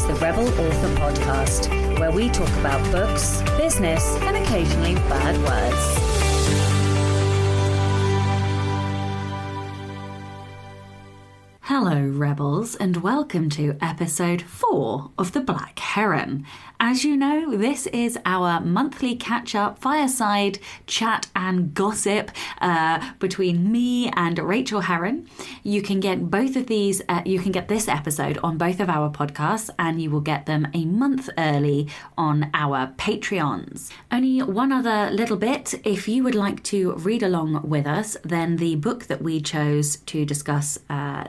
is the Rebel Author Podcast, where we talk about books, business, and occasionally bad words. Hello, Rebels, and welcome to episode 4 of the Black Herron. As you know, this is our monthly catch-up, fireside chat and gossip between me and Rachael Herron. You can get both of these, you can get this episode on both of our podcasts, and you will get them a month early on our Patreons. Only one other little bit, if you would like to read along with us, then the book that we chose to discuss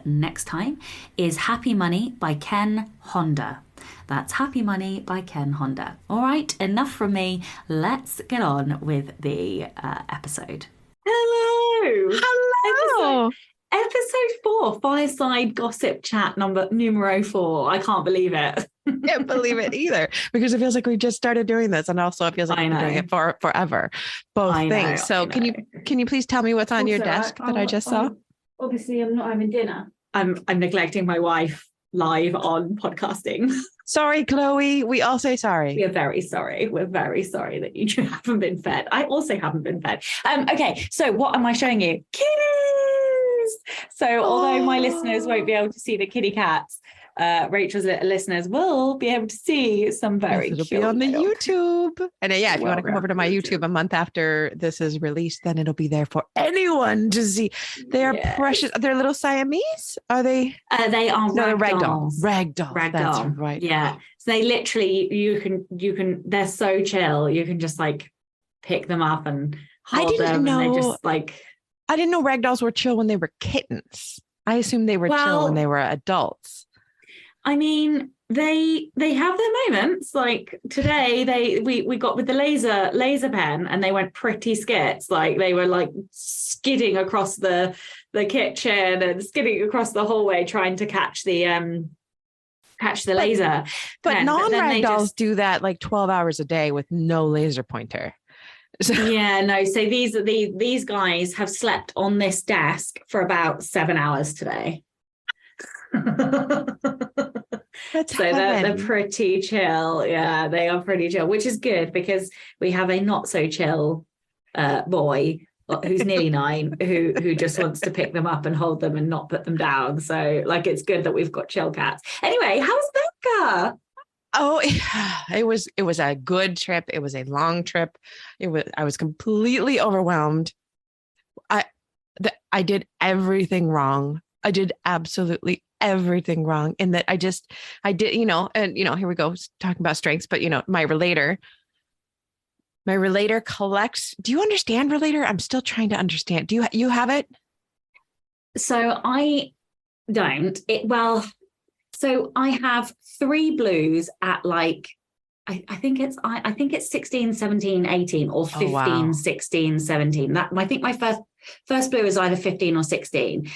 next time is Happy Money by Ken Honda. That's Happy Money by Ken Honda. All right, enough from me. Let's get on with the episode. Hello. Hello. Episode 4, fireside gossip chat numero 4. I can't believe it. Can't believe it either, because it feels like we just started doing this, and also it feels like we've been doing it for forever. Both things. So can you please tell me what's on your desk that I just saw? Obviously, I'm not having dinner. I'm neglecting my wife live on podcasting. Sorry, Chloe. We all say sorry. We are very sorry. We're very sorry that you haven't been fed. I also haven't been fed. Okay, so what am I showing you? Kitties! So although my listeners won't be able to see the kitty cats, Rachel's listeners will be able to see some very it'll cute be on the little... YouTube. And if you want to come over to my YouTube a month after this is released, then it'll be there for anyone to see. They are precious. They're little Siamese. Are they? They are ragdolls. Ragdoll. That's right. Yeah. So they literally, you can. They're so chill. You can just like pick them up and hold them. And they just like. I didn't know ragdolls were chill when they were kittens. I assumed they were chill when they were adults. I mean, they have their moments. Like today, we got with the laser pen, and they went pretty skits. Like they were like skidding across the kitchen and skidding across the hallway trying to catch the laser. But non-ragdolls do that like 12 hours a day with no laser pointer. So. Yeah, no. So these guys have slept on this desk for about 7 hours today. They're pretty chill. Yeah, they are pretty chill, which is good because we have a not so chill boy who's nearly 9 who just wants to pick them up and hold them and not put them down. So like it's good that we've got chill cats. Anyway, how's Becca? Oh, it was a good trip. It was a long trip. I was completely overwhelmed. I did everything wrong. I did absolutely everything wrong in that I did, here we go talking about strengths, but my relator collects. Do you understand relator? I'm still trying to understand. Do you have it? So I don't. So I have 3 blues at like, I think it's 16, 17, 18 or 15, 16, 17. I think my first blue is either 15 or 16.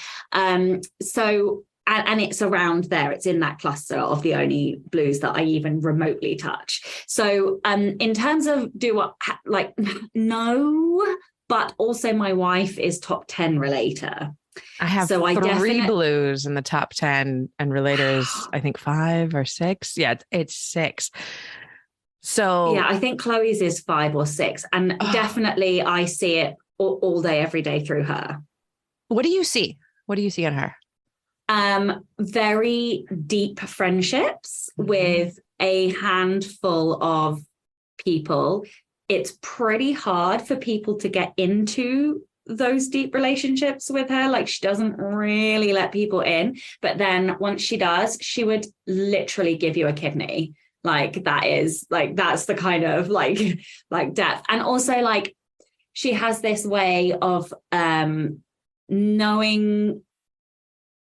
So, and it's around there. It's in that cluster of the only blues that I even remotely touch. So in terms of no, but also my wife is top 10 relater. I have 3 blues in the top 10 and relators, I think 5 or 6. Yeah, it's 6. So yeah, I think Chloe's is 5 or 6. And definitely I see it all day, every day through her. What do you see? What do you see in her? Very deep friendships with a handful of people. It's pretty hard for people to get into those deep relationships with her. Like she doesn't really let people in, but then once she does, she would literally give you a kidney. Like that's the kind of like depth. And also like she has this way of knowing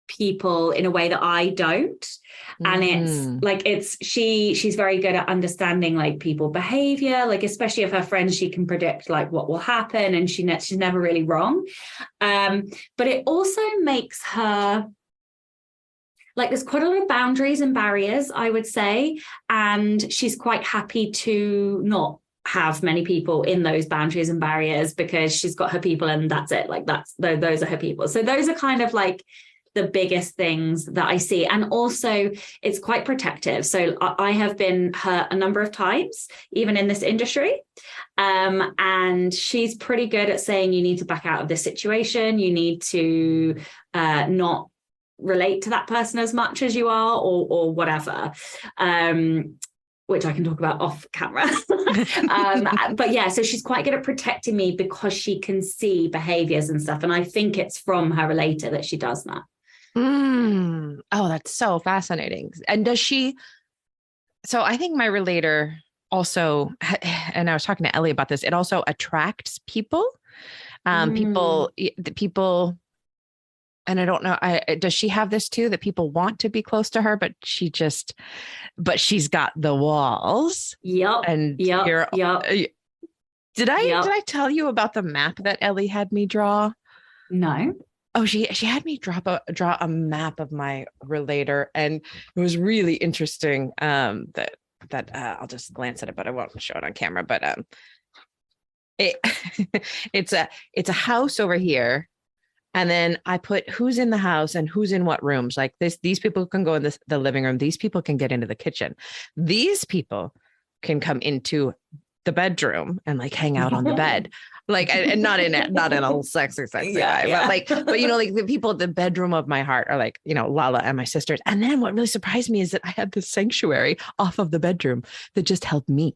people in a way that I don't. And it's like she's very good at understanding like people behavior, like especially of her friends, she can predict like what will happen, and she's never really wrong. But it also makes her like there's quite a lot of boundaries and barriers, I would say, and she's quite happy to not have many people in those boundaries and barriers because she's got her people and that's it. Like those are her people. So those are kind of like the biggest things that I see. And also it's quite protective. So I have been hurt a number of times, even in this industry. And she's pretty good at saying, you need to back out of this situation. You need to not relate to that person as much as you are, or whatever. Which I can talk about off camera. But yeah, so she's quite good at protecting me because she can see behaviors and stuff. And I think it's from her relator that she does that. Oh, that's so fascinating. And does she, so I think my relator also, and I was talking to Ellie about this, it also attracts people, people, and I don't know, does she have this too, that people want to be close to her, but she's got the walls. Yep. And yep. Did I tell you about the map that Ellie had me draw? No. Oh, she had me draw a map of my relator, and it was really interesting. That I'll just glance at it, but I won't show it on camera. But it's a house over here. And then I put who's in the house and who's in what rooms. Like these people can go in the living room. These people can get into the kitchen. These people can come into the bedroom and like hang out on the bed. Like, and not in a sexy way, but you know, like the people at the bedroom of my heart are like, you know, Lala and my sisters. And then what really surprised me is that I had this sanctuary off of the bedroom that just held me.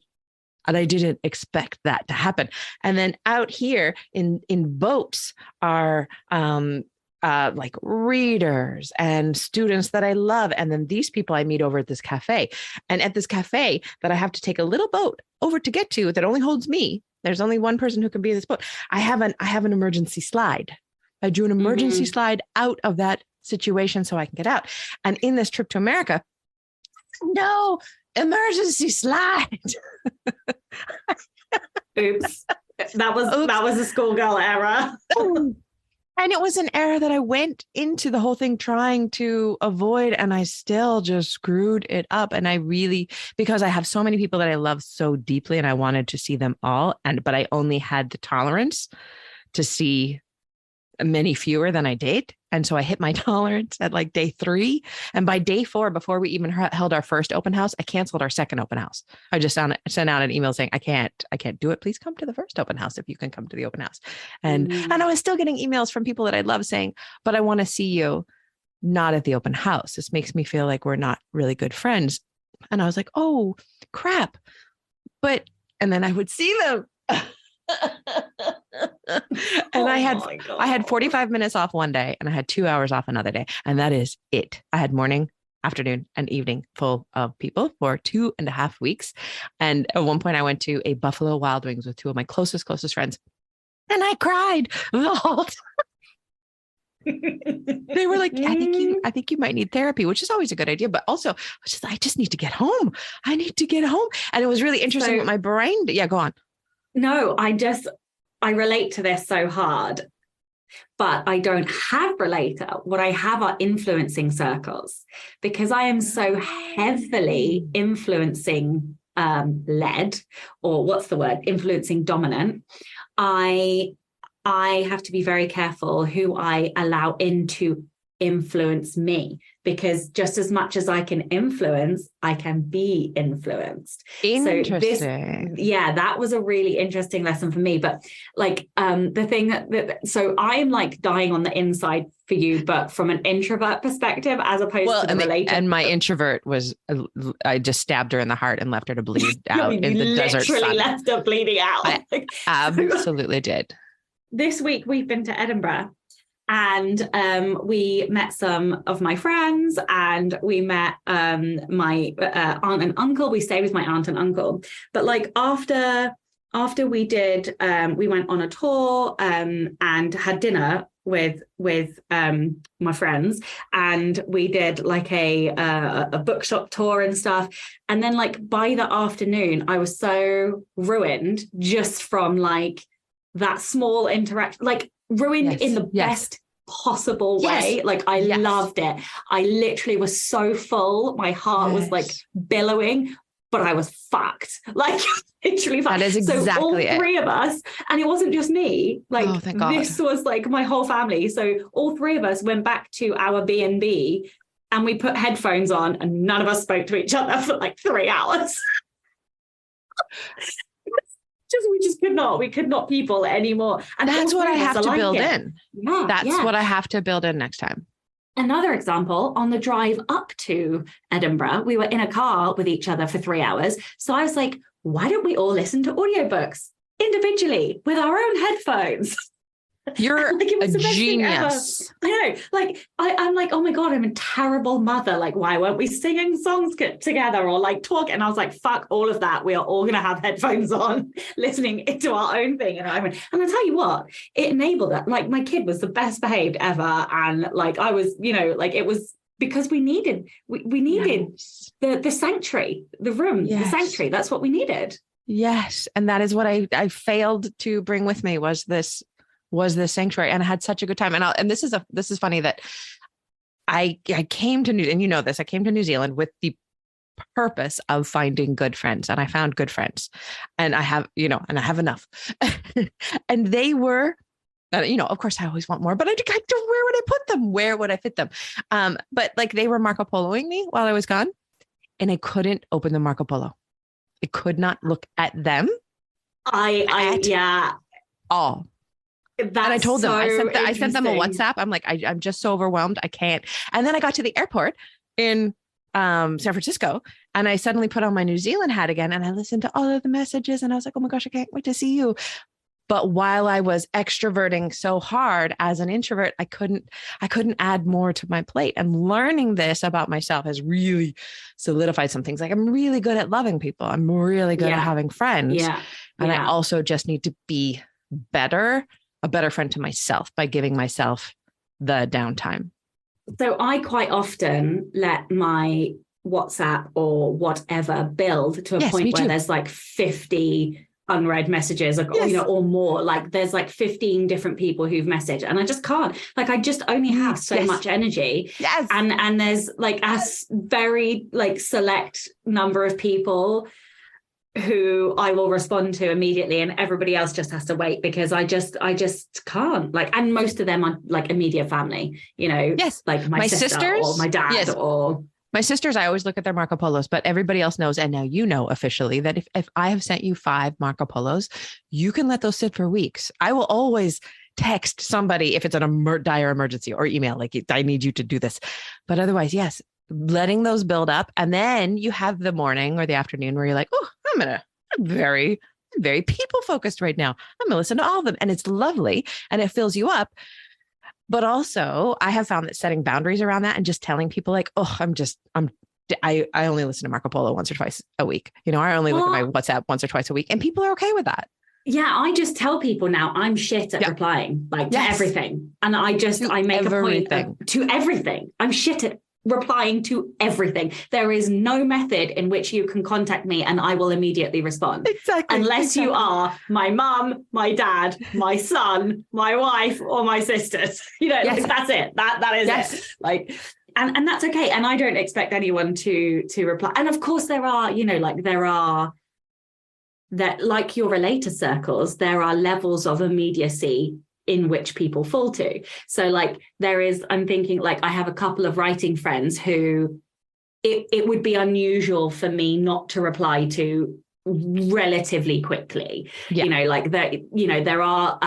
And I didn't expect that to happen. And then out here in boats are like readers and students that I love. And then these people I meet over at this cafe. And at this cafe that I have to take a little boat over to get to that only holds me. There's only one person who can be in this boat. I have an emergency slide. I drew an emergency slide out of that situation so I can get out. And in this trip to America, no emergency slide. Oops. That was a schoolgirl error. And it was an error that I went into the whole thing trying to avoid, and I still just screwed it up. And I really, because I have so many people that I love so deeply and I wanted to see them all, but I only had the tolerance to see many fewer than I did. And so I hit my tolerance at like day 3. And by day 4, before we even held our first open house, I canceled our second open house. I just sent out an email saying, I can't do it. Please come to the first open house if you can come to the open house. And I was still getting emails from people that I love saying, but I want to see you not at the open house. This makes me feel like we're not really good friends. And I was like, oh, crap. And then I would see them. And I had 45 minutes off one day and I had 2 hours off another day. And that is it. I had morning, afternoon, and evening full of people for 2.5 weeks. And at one point I went to a Buffalo Wild Wings with 2 of my closest friends. And I cried the whole time. They were like, I think you might need therapy, which is always a good idea. But also I just need to get home. I need to get home. And it was really interesting what my brain did. Yeah, go on. No, I relate to this so hard, but I don't have relator. What I have are influencing circles, because I am so heavily influencing led, or what's the word? Influencing dominant. I have to be very careful who I allow in to influence me, because just as much as I can influence, I can be influenced. Interesting. So that was a really interesting lesson for me. But like the thing so I'm like dying on the inside for you, but from an introvert perspective, as opposed to the related. And my introvert was, I just stabbed her in the heart and left her to bleed out in the desert sun. Literally left her bleeding out. I absolutely did. This week we've been to Edinburgh. And we met some of my friends, and we met my aunt and uncle. We stayed with my aunt and uncle. But like after we did, we went on a tour and had dinner with my friends, and we did like a bookshop tour and stuff. And then like by the afternoon, I was so ruined just from like that small interaction, like ruined in the best possible way. Like I loved it. I literally was so full. My heart was like billowing, but I was fucked. Like literally fucked. That is exactly so all it. three of us, and it wasn't just me. Like Oh, thank God. this was like my whole family. So all three of us went back to our B&B and we put headphones on and none of us spoke to each other for like 3 hours. We just could not people anymore. And that's what I have to build in. Yeah, that's what I have to build in next time. Another example, on the drive up to Edinburgh, we were in a car with each other for 3 hours. So I was like, why don't we all listen to audiobooks individually with our own headphones? You're like, a genius. I know. Like, I'm like, oh my God, I'm a terrible mother. Like, why weren't we singing songs together or like talk? And I was like, fuck all of that. We are all going to have headphones on, listening to our own thing. And I'll tell you what, it enabled that. Like, my kid was the best behaved ever. And like, I was, like it was because we needed yes. the sanctuary, the room, yes. The sanctuary. That's what we needed. Yes. And that is what I failed to bring with me was this sanctuary, and I had such a good time. And this is funny that I came to I came to New Zealand with the purpose of finding good friends, and I found good friends, and I have enough. And they were, of course I always want more, but I don't, where would I put them? Where would I fit them? But like they were Marco Poloing me while I was gone, and I couldn't open the Marco Polo. I could not look at them. All. That's and I told them, I sent them a WhatsApp. I'm like, I'm just so overwhelmed. I can't. And then I got to the airport in San Francisco, and I suddenly put on my New Zealand hat again, and I listened to all of the messages, and I was like, oh my gosh, I can't wait to see you. But while I was extroverting so hard as an introvert, I couldn't add more to my plate. And learning this about myself has really solidified some things. Like, I'm really good at loving people. I'm really good at having friends. Yeah. And I also just need to be a better friend to myself by giving myself the downtime. So I quite often let my WhatsApp or whatever build to a point where there's like 50 unread messages or more. Like there's like 15 different people who've messaged, and I just can't. Like I just only have so much energy. Yes. And there's like a very like select number of people who I will respond to immediately, and everybody else just has to wait because I just can't. Like, and most of them are like immediate family, like my sister or my dad or my sisters. I always look at their Marco Polos, but everybody else knows. And now officially that if I have sent you 5 Marco Polos, you can let those sit for weeks. I will always text somebody if it's an dire emergency, or email, like, I need you to do this. But otherwise, yes, letting those build up. And then you have the morning or the afternoon where you're like, oh, I'm very people focused right now. I'm going to listen to all of them. And it's lovely and it fills you up. But also I have found that setting boundaries around that and just telling people like, oh, I only listen to Marco Polo once or twice a week. I only look at my WhatsApp once or twice a week, and people are okay with that. Yeah, I just tell people now I'm shit at replying to everything. And I make a point to everything. I'm shit at replying to everything. There is no method in which you can contact me and I will immediately respond. Exactly. Unless you are my mum, my dad, my son, my wife, or my sisters. Like, that's it. That is it. Like, and that's okay. And I don't expect anyone to reply. And of course there are, like your relator circles, there are levels of immediacy in which people fall to. So like I'm thinking like I have a couple of writing friends who it would be unusual for me not to reply to relatively quickly. Like there are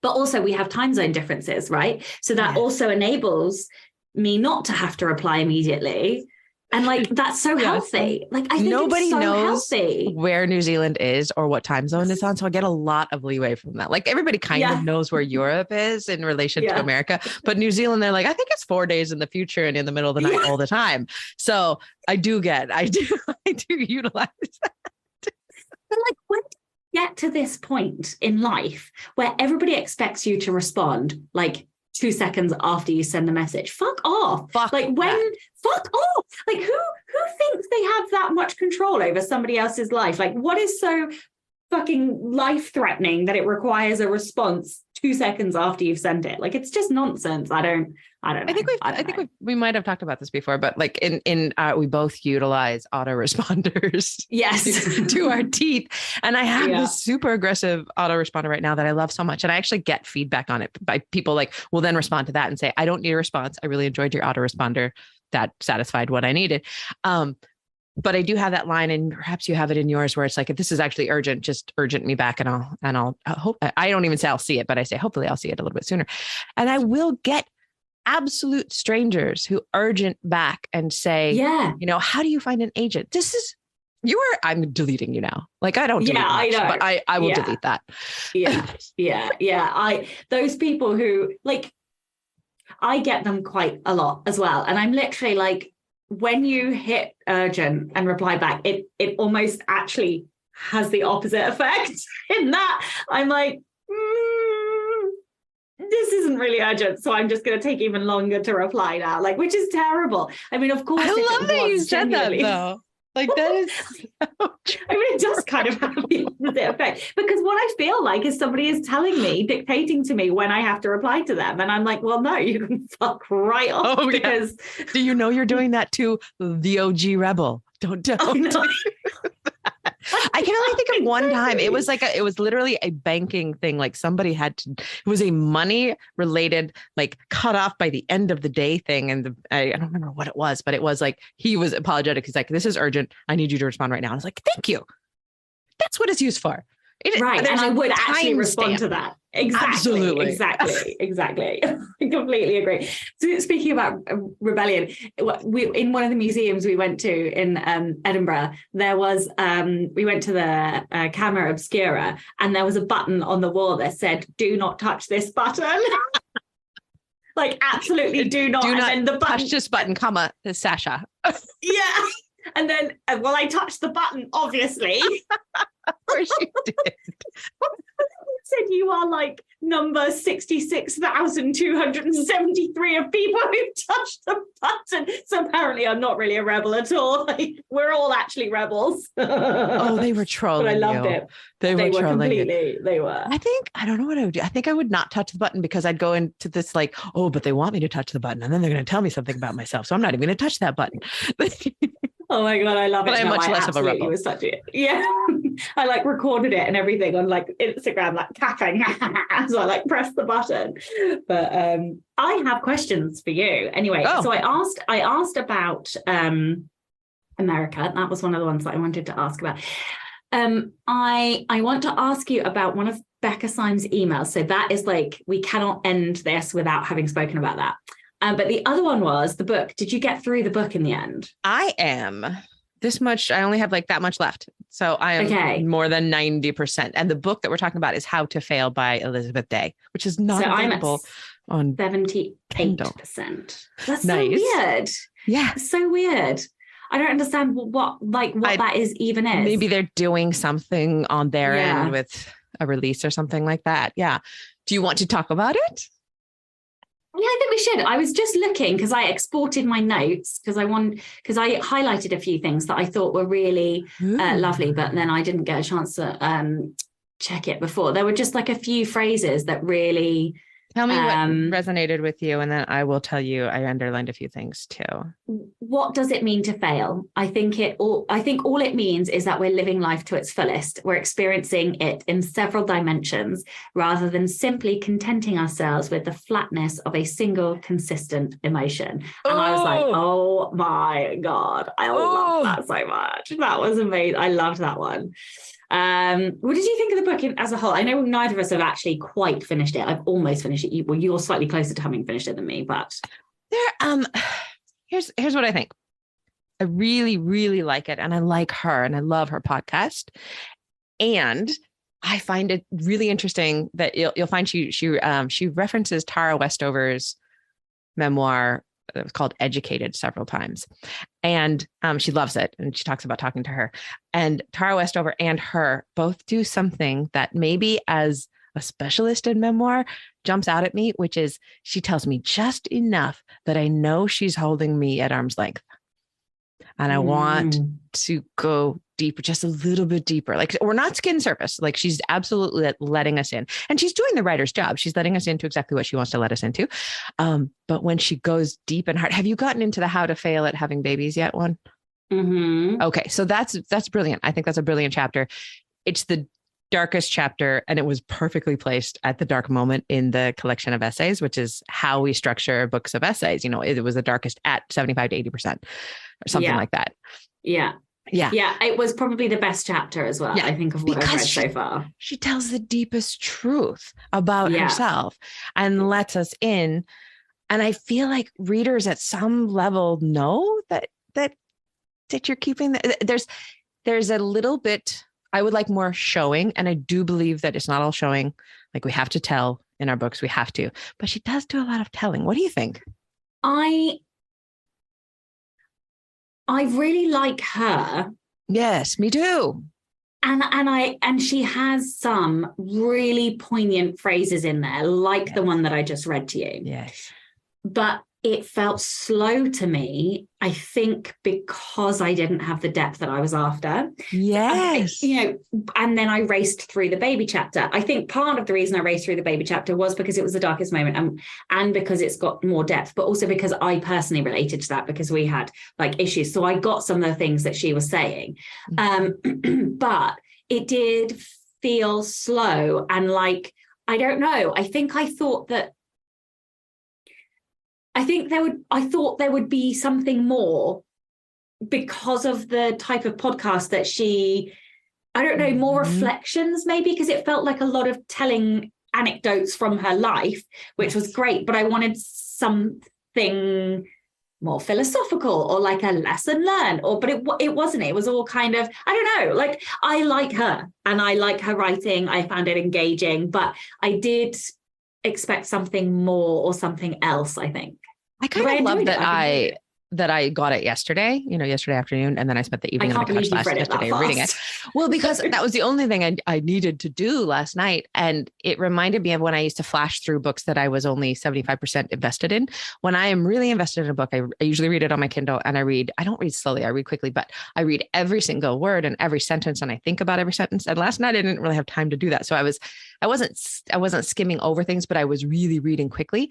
but also we have time zone differences, right? So that also enables me not to have to reply immediately. And like, that's so healthy. Like, I think nobody it's so knows healthy. Where New Zealand is or what time zone it's on. So I get a lot of leeway from that. Like everybody kind of knows where Europe is in relation to America, but New Zealand, they're like, I think it's 4 days in the future and in the middle of the night all the time. So I do utilize that. But like, when you get to this point in life where everybody expects you to respond, like 2 seconds after you send the message, fuck off. Fuck off. Like who thinks they have that much control over somebody else's life? Like what is so fucking life-threatening that it requires a response 2 seconds after you've sent it? Like it's just nonsense. I I don't know. I think we might have talked about this before, but like we both utilize autoresponders Yes. to our teeth. And I have this super aggressive autoresponder right now that I love so much. And I actually get feedback on it by people like will then respond to that and say, I don't need a response. I really enjoyed your autoresponder. That satisfied what I needed. But I do have that line, and perhaps you have it in yours where it's like, if this is actually urgent, just urgent me back, and I'll hope. I don't even say I'll see it, but I say, hopefully I'll see it a little bit sooner. And I will get absolute strangers who urgent back and say, how do you find an agent? I'm deleting you now. Like, I don't delete much, I know. But I will delete that. Those people who like, I get them quite a lot as well. And I'm literally like, when you hit urgent and reply back, it almost actually has the opposite effect in that I'm like, this isn't really urgent. So I'm just going to take even longer to reply now, like, which is terrible. I mean, of course. I love that you said that though. Like that is so I mean, it does kind of have the opposite effect, because what I feel like is somebody is telling me, dictating to me when I have to reply to them. And I'm like, well, no, you can fuck right off because. Do you know you're doing that to the OG rebel? Don't. Oh, no. I can only think of one time. It was like it was literally a banking thing. Like somebody it was a money related, like cut off by the end of the day thing. And I don't remember what it was, but it was like, he was apologetic. He's like, this is urgent. I need you to respond right now. And I was like, thank you. That's what it's used for. Right. And I would actually respond to that. Exactly. Absolutely. Exactly. I completely agree. So speaking about rebellion, in one of the museums we went to in Edinburgh, there was, we went to the Camera Obscura, and there was a button on the wall that said, do not touch this button. Like, absolutely do not. Do not and then the button, touch this button, comma, Sasha. Yeah. And then, I touched the button, obviously. Of course you did. Said you are like number 66,273 of people who touched the button. So apparently I'm not really a rebel at all. Like, we're all actually rebels. Oh, they were trolling. But I loved it. They were trolling completely. They were. I don't know what I would do. I think I would not touch the button, because I'd go into this like, oh, but they want me to touch the button, and then they're going to tell me something about myself. So I'm not even going to touch that button. Oh my God, I love it. But I'm much less of a rebel. Was such it. Yeah. I like recorded it and everything on like Instagram, like cackling. So I like pressed the button. But I have questions for you. Anyway, So I asked about America. That was one of the ones that I wanted to ask about. I want to ask you about one of Becca Syme's emails. So that is like, we cannot end this without having spoken about that. But the other one was the book. Did you get through the book in the end? I am this much. I only have like that much left. So I am more than 90%. And the book that we're talking about is How to Fail by Elizabeth Day, which is not available on 78%. Kindle. That's nice. So weird. Yeah. It's so weird. I don't understand what that is even is. Maybe they're doing something on their end with a release or something like that. Yeah. Do you want to talk about it? Yeah, I think we should. I was just looking because I exported my notes because I highlighted a few things that I thought were really lovely, but then I didn't get a chance to check it before. There were just like a few phrases that really tell me what resonated with you, and then I will tell you. I underlined a few things too. What does it mean to fail? I think all it means is that we're living life to its fullest. We're experiencing it in several dimensions rather than simply contenting ourselves with the flatness of a single consistent emotion. And I was like, oh my God, I love that so much. That was amazing. I loved that one. What did you think of the book as a whole? I know neither of us have actually quite finished it. I've almost finished it. You're slightly closer to having finished it than me, but here's what I think. I really, really like it, and I like her, and I love her podcast. And I find it really interesting that you'll find she references Tara Westover's memoir. It was called Educated several times. And she loves it. And she talks about talking to her. And Tara Westover and her both do something that maybe as a specialist in memoir jumps out at me, which is she tells me just enough that I know she's holding me at arm's length. And I want to go deeper, just a little bit deeper. Like we're not skin surface. Like she's absolutely letting us in, and she's doing the writer's job. She's letting us into exactly what she wants to let us into. But when she goes deep and hard, have you gotten into the how to fail at having babies yet one? Mm-hmm. Okay. So that's brilliant. I think that's a brilliant chapter. It's the darkest chapter, and it was perfectly placed at the dark moment in the collection of essays, which is how we structure books of essays. It was the darkest at 75 to 80% or something like that. Yeah. It was probably the best chapter as well. I think of what I've read so far. She tells the deepest truth about herself and lets us in. And I feel like readers at some level know that you're keeping there's a little bit. I would like more showing. And I do believe that it's not all showing. Like we have to tell in our books, we have to, but she does do a lot of telling. What do you think? I really like her. Yes, me too. And she has some really poignant phrases in there, like the one that I just read to you. Yes. But it felt slow to me, I think, because I didn't have the depth that I was after. Yes. And then I raced through the baby chapter. I think part of the reason I raced through the baby chapter was because it was the darkest moment and because it's got more depth, but also because I personally related to that because we had like issues. So I got some of the things that she was saying. But it did feel slow and like, I don't know. I thought there would be something more because of the type of podcast that she, I don't know, more reflections maybe, because it felt like a lot of telling anecdotes from her life, which was great. But I wanted something more philosophical or like a lesson learned, but it wasn't. It was all kind of, I don't know, like I like her and I like her writing. I found it engaging, but I did expect something more or something else, I think. I kind of love that I got it yesterday afternoon. And then I spent the evening on the couch yesterday reading it. Well, because that was the only thing I needed to do last night. And it reminded me of when I used to flash through books that I was only 75% invested in. When I am really invested in a book, I usually read it on my Kindle and I don't read slowly, I read quickly, but I read every single word and every sentence and I think about every sentence. And last night I didn't really have time to do that. So I wasn't skimming over things, but I was really reading quickly.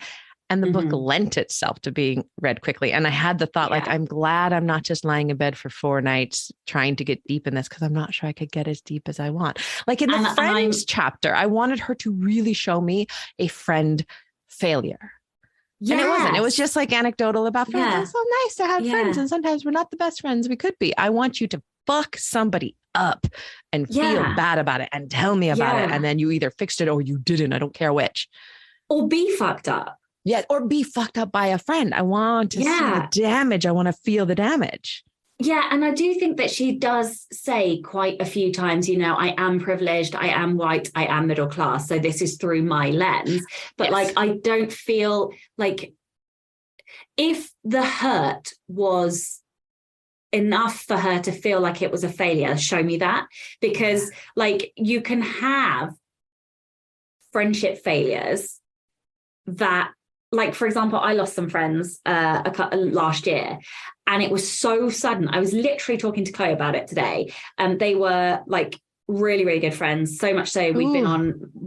And the book lent itself to being read quickly. And I had the thought, like, I'm glad I'm not just lying in bed for 4 nights trying to get deep in this because I'm not sure I could get as deep as I want. Like in the friends chapter, I wanted her to really show me a friend failure. Yes. And it wasn't. It was just like anecdotal about friends. Yeah. It's so nice to have friends. And sometimes we're not the best friends we could be. I want you to fuck somebody up and feel bad about it and tell me about it. And then you either fixed it or you didn't. I don't care which. Or be fucked up. Yeah, or be fucked up by a friend. I want to see the damage. I want to feel the damage. Yeah, and I do think that she does say quite a few times, I am privileged, I am white, I am middle class. So this is through my lens. But like, I don't feel like if the hurt was enough for her to feel like it was a failure, show me that. Because like you can have friendship failures that, like, for example, I lost some friends last year and it was so sudden. I was literally talking to Chloe about it today. They were like really, really good friends. So much so we'd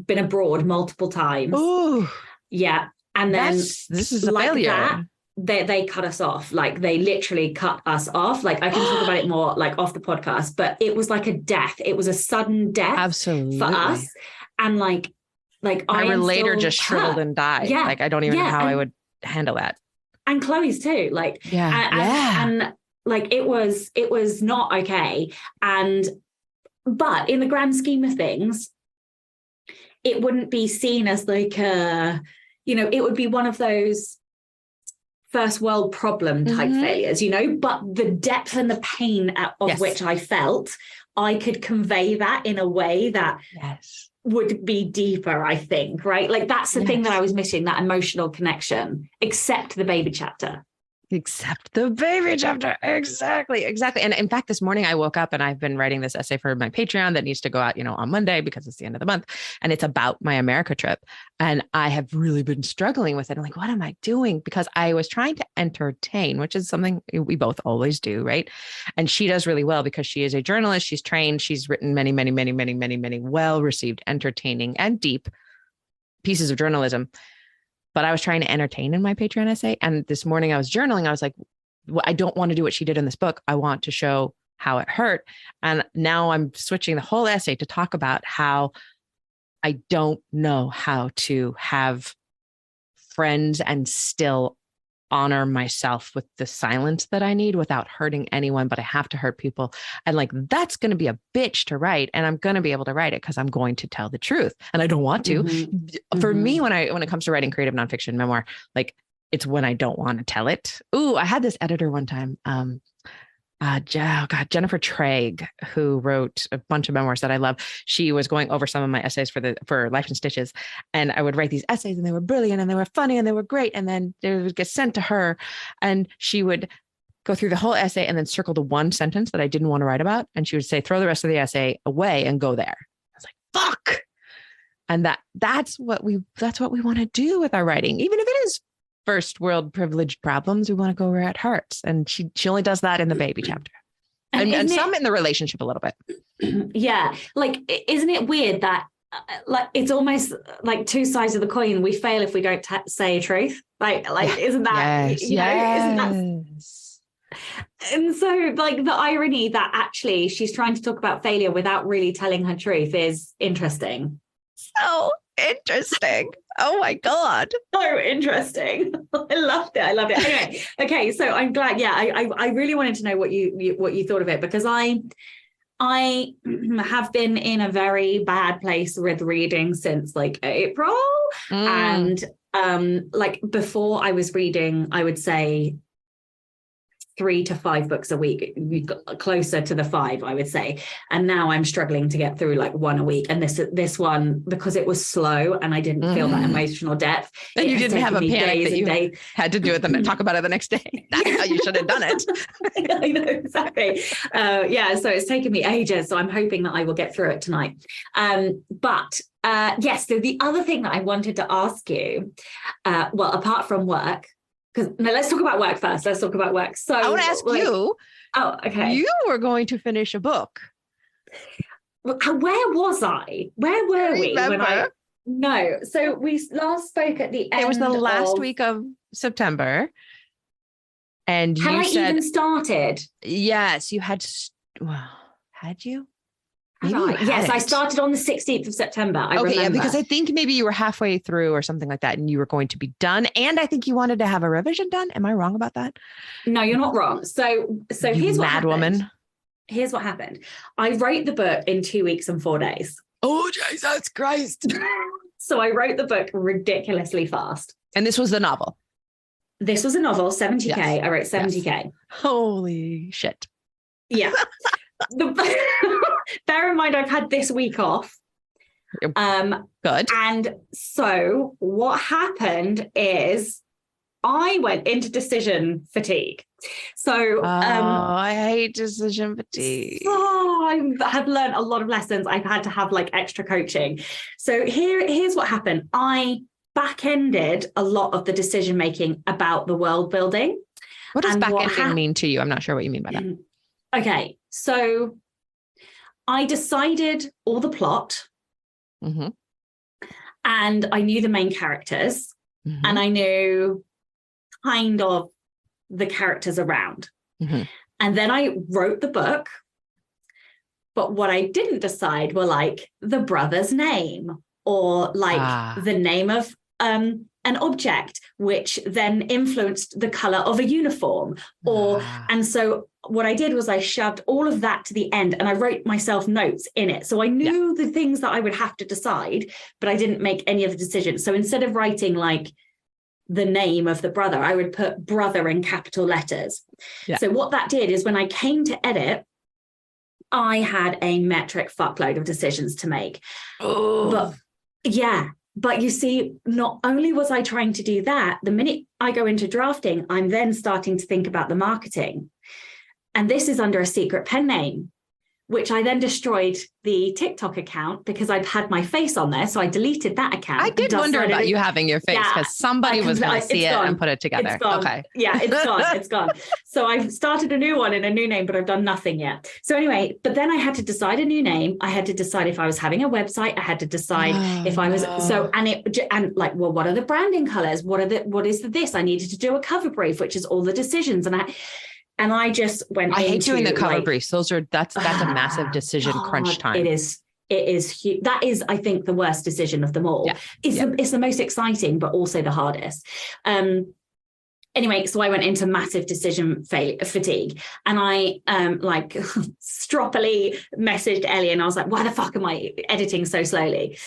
been abroad multiple times. Ooh. Yeah. And then this is a failure. They cut us off. Like they literally cut us off. Like I can talk about it more like off the podcast, but it was like a death. It was a sudden death. Absolutely. For us. And like my relator just shriveled and died. Yeah. Like I don't even know how I would handle that. And Chloe's too. Like and like it was not okay. But in the grand scheme of things, it wouldn't be seen as like it would be one of those first world problem type failures, but the depth and the pain of which I felt, I could convey that in a way that would be deeper, I think, right? Like that's the thing that I was missing, that emotional connection, except the baby chapter. Except the baby chapter. Exactly. And in fact, this morning I woke up and I've been writing this essay for my Patreon that needs to go out, on Monday because it's the end of the month. And it's about my America trip. And I have really been struggling with it. I'm like, what am I doing? Because I was trying to entertain, which is something we both always do, right? And she does really well because she is a journalist. She's trained. She's written many, many, many, many, many, many well-received, entertaining, and deep pieces of journalism. But I was trying to entertain in my Patreon essay. And this morning I was journaling. I was like, well, I don't want to do what she did in this book. I want to show how it hurt. And now I'm switching the whole essay to talk about how I don't know how to have friends and still honor myself with the silence that I need without hurting anyone, but I have to hurt people. And like, that's going to be a bitch to write. And I'm going to be able to write it because I'm going to tell the truth. And I don't want to. For me, when it comes to writing creative nonfiction memoir, like it's when I don't want to tell it. Ooh, I had this editor one time. Jennifer Traig, who wrote a bunch of memoirs that I love. She was going over some of my essays for Life in Stitches. And I would write these essays and they were brilliant and they were funny and they were great. And then they would get sent to her and she would go through the whole essay and then circle the one sentence that I didn't want to write about. And she would say, throw the rest of the essay away and go there. I was like, fuck. And that's what we want to do with our writing. Even if it is first world privileged problems, we want to go where it hurts. And she only does that in the baby chapter. And some in the relationship a little bit. Yeah. Like, isn't it weird that like it's almost like two sides of the coin? We fail if we don't say a truth. Like, isn't that, isn't that? And so like the irony that actually she's trying to talk about failure without really telling her truth is interesting. So interesting. Oh my God. So interesting. I loved it. Anyway, okay. So I'm glad. Yeah. I really wanted to know what you thought of it, because I have been in a very bad place with reading since like April. And like before I was reading, I would say 3 to 5 books a week, closer to the 5, I would say. And now I'm struggling to get through like 1 a week. And this one, because it was slow and I didn't feel that emotional depth. And you didn't have a panic that you had to do it and talk about it the next day. That's how you should have done it. I know, exactly. So it's taken me ages. So I'm hoping that I will get through it tonight. Yes, so the other thing that I wanted to ask you, apart from work, let's talk about work first. Let's talk about work. So I want to ask you. Oh, okay. You were going to finish a book. Where was I? Where were we? No. So we last spoke at the end. It was the last week of September. And had I even started? Yes, you had. Well, had you? Yes, I started on the 16th of September. I remember. Yeah, because I think maybe you were halfway through or something like that and you were going to be done. And I think you wanted to have a revision done. Am I wrong about that? No, you're not wrong. So here's what happened. Woman. Here's what happened. I wrote the book in 2 weeks and 4 days. Oh, Jesus Christ. So I wrote the book ridiculously fast. And this was the novel? This was a novel, 70K. Yes. I wrote 70K. Yes. Holy shit. Yeah. Bear in mind, I've had this week off. Good. And so what happened is I went into decision fatigue. So I hate decision fatigue. I have learned a lot of lessons. I've had to have like extra coaching. So here's what happened. I back-ended a lot of the decision making about the world building. What does back-ending mean to you? I'm not sure what you mean by that. Okay, so I decided all the plot, and I knew the main characters, and I knew kind of the characters around. And then I wrote the book, but what I didn't decide were like the brother's name or like the name of an object, which then influenced the color of a uniform. And so what I did was I shoved all of that to the end and I wrote myself notes in it. So I knew the things that I would have to decide, but I didn't make any of the decisions. So instead of writing like the name of the brother, I would put brother in capital letters. So what that did is when I came to edit, I had a metric fuckload of decisions to make. But yeah. But you see, not only was I trying to do that, the minute I go into drafting, I'm then starting to think about the marketing. And this is under a secret pen name, which I then destroyed the TikTok account because I'd had my face on there. So I deleted that account. I did wonder about you having your face because somebody was going to see it and put it together. It's gone. Okay. Yeah, it's gone. It's gone. So I've started a new one in a new name, but I've done nothing yet. So anyway, but then I had to decide a new name. I had to decide if I was having a website. I had to decide if I was what are the branding colors? What is this? I needed to do a cover brief, which is all the decisions. And I just went. I hate doing the cover briefs. That's a massive decision crunch time. It is huge. That is, I think, the worst decision of them all. Yeah. It's the most exciting, but also the hardest. Anyway, so I went into massive decision fatigue, and I stroppily messaged Ellie, and I was like, "Why the fuck am I editing so slowly?"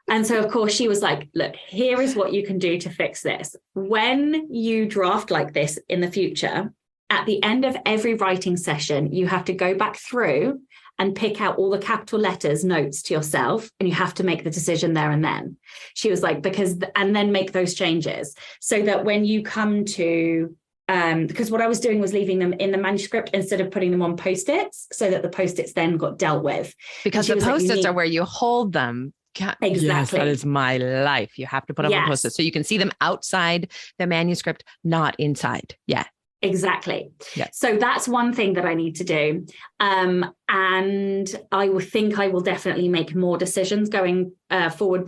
And so, of course, she was like, "Look, here is what you can do to fix this. When you draft like this in the future, at the end of every writing session, you have to go back through and pick out all the capital letters notes to yourself, and you have to make the decision there and then." She was like, and then make those changes so that when you come to, because what I was doing was leaving them in the manuscript instead of putting them on Post-its so that the Post-its then got dealt with. Because the Post-its are where you hold them. Exactly. Yes, that is my life. You have to put them on Post-its so you can see them outside the manuscript, not inside. Yeah. Exactly. Yeah. So that's one thing that I need to do. And I think I will definitely make more decisions going forward,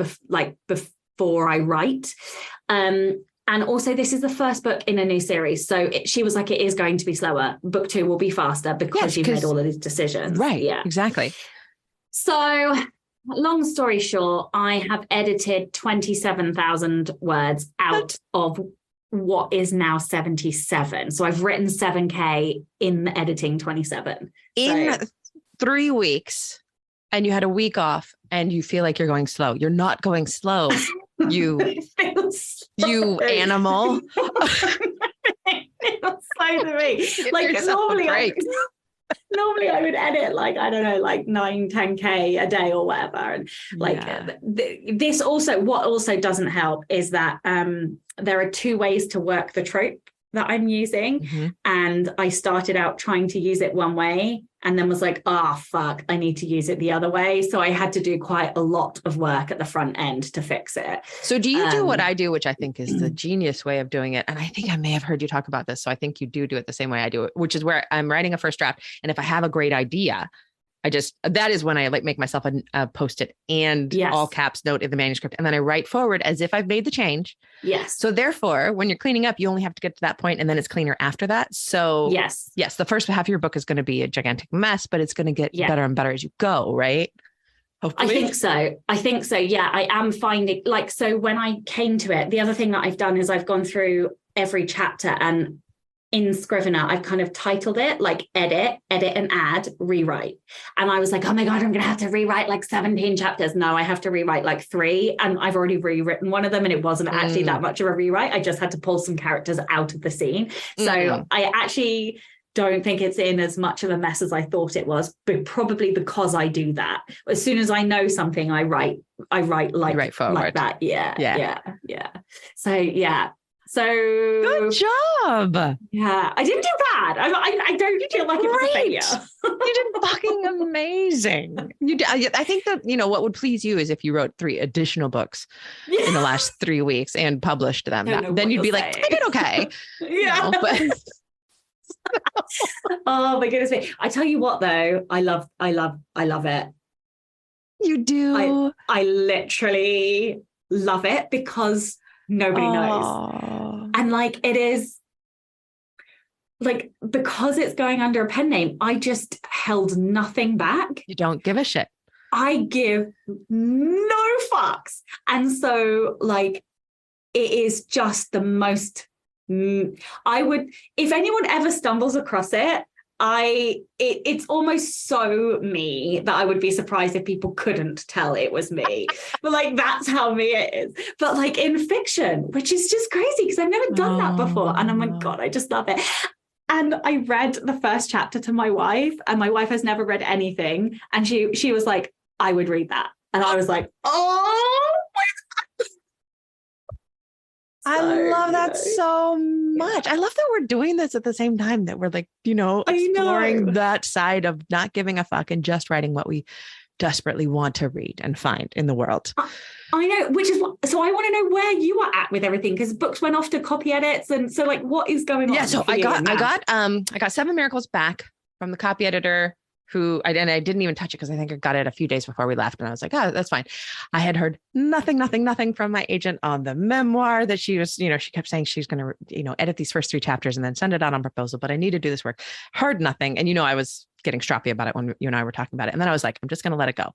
before I write. And also, this is the first book in a new series. So she was like, it is going to be slower. Book 2 will be faster because you've made all of these decisions. Right. Yeah, exactly. So long story short, I have edited 27,000 words out of what is now 77. So I've written 7K in editing 27. In 3 weeks, and you had a week off, and you feel like you're going slow. You're not going slow. You animal. It feels so to me. Like normally I would edit like 9-10K a day or whatever. And this also, what also doesn't help is that there are 2 ways to work the trope that I'm using. Mm-hmm. And I started out trying to use it one way and then was like, fuck, I need to use it the other way. So I had to do quite a lot of work at the front end to fix it. So do you do what I do, which I think is the genius way of doing it? And I think I may have heard you talk about this. So I think you do it the same way I do it, which is where I'm writing a first draft. And if I have a great idea, that is when I make myself a Post-it and all caps note in the manuscript. And then I write forward as if I've made the change. Yes. So therefore, when you're cleaning up, you only have to get to that point and then it's cleaner after that. So yes, the first half of your book is going to be a gigantic mess, but it's going to get better and better as you go. Right. Hopefully. I think so. Yeah. I am finding so when I came to it, the other thing that I've done is I've gone through every chapter, and in Scrivener, I've kind of titled it like edit and add, rewrite. And I was like, oh my God, I'm going to have to rewrite like 17 chapters. No, I have to rewrite like 3. And I've already rewritten one of them and it wasn't actually that much of a rewrite. I just had to pull some characters out of the scene. So I actually don't think it's in as much of a mess as I thought it was, but probably because I do that. As soon as I know something, I write like that. Yeah. So yeah. So good job. Yeah, I didn't do bad. I don't feel like it was a failure. You did fucking amazing. You did. I think that, what would please you is if you wrote 3 additional books in the last 3 weeks and published them. Then you'd be like, I did okay. Yeah. Oh my goodness me. I tell you what though, I love it. You do. I literally love it because nobody knows. And it is because it's going under a pen name, I just held nothing back. You don't give a shit. I give no fucks. And so it is just the most, if anyone ever stumbles across it, it's almost so me that I would be surprised if people couldn't tell it was me. But that's how me it is. But in fiction, which is just crazy because I've never done that before. And oh my God, I just love it. And I read the first chapter to my wife, and my wife has never read anything. And she was like, I would read that. And I was like, oh my God. I love that so much. I love that we're doing this at the same time, that we're like, exploring that side of not giving a fuck and just writing what we desperately want to read and find in the world. I know, which is what, so I want to know where you are at with everything, because books went off to copy edits, and so like what is going on? Yeah, so I got Seven Miracles back from the copy editor, who I didn't even touch it because I think I got it a few days before we left, and I was like, oh, that's fine. I had heard nothing from my agent on the memoir that she was, she kept saying she's going to, edit these first 3 chapters and then send it out on proposal, but I need to do this work. Heard nothing. And, I was getting stroppy about it when you and I were talking about it. And then I was like, I'm just going to let it go.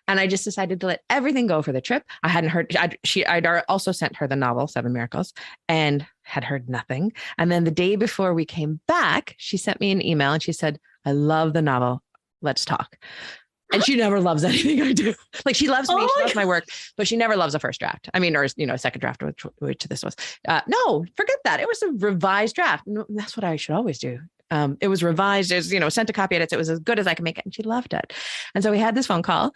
And I just decided to let everything go for the trip. I hadn't heard, I'd also sent her the novel, Seven Miracles, and had heard nothing. And then the day before we came back, she sent me an email and she said, I love the novel. Let's talk. And she never loves anything I do. Like, she loves me, she loves my work, but she never loves a first draft. I mean, or, a second draft, which this was. No, forget that. It was a revised draft. No, that's what I should always do. It was revised, it was, sent to copy edits. It was as good as I could make it. And she loved it. And so we had this phone call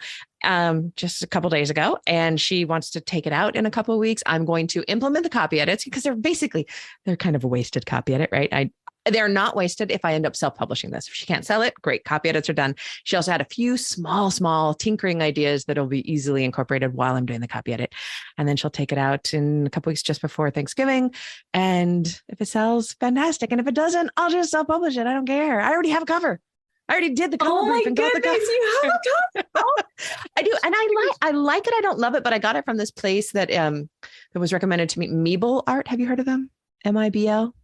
just a couple of days ago, and she wants to take it out in a couple of weeks. I'm going to implement the copy edits because they're kind of a wasted copy edit, right? They're not wasted if I end up self-publishing this. If she can't sell it, great. Copy edits are done. She also had a few small tinkering ideas that'll be easily incorporated while I'm doing the copy edit. And then she'll take it out in a couple weeks just before Thanksgiving. And if it sells, fantastic. And if it doesn't, I'll just self-publish it. I don't care. I already have a cover. I already did the cover brief and got the cover. You have a cover. I do. And I like it. I don't love it, but I got it from this place that was recommended to me. Mibel Art. Have you heard of them? MIBL?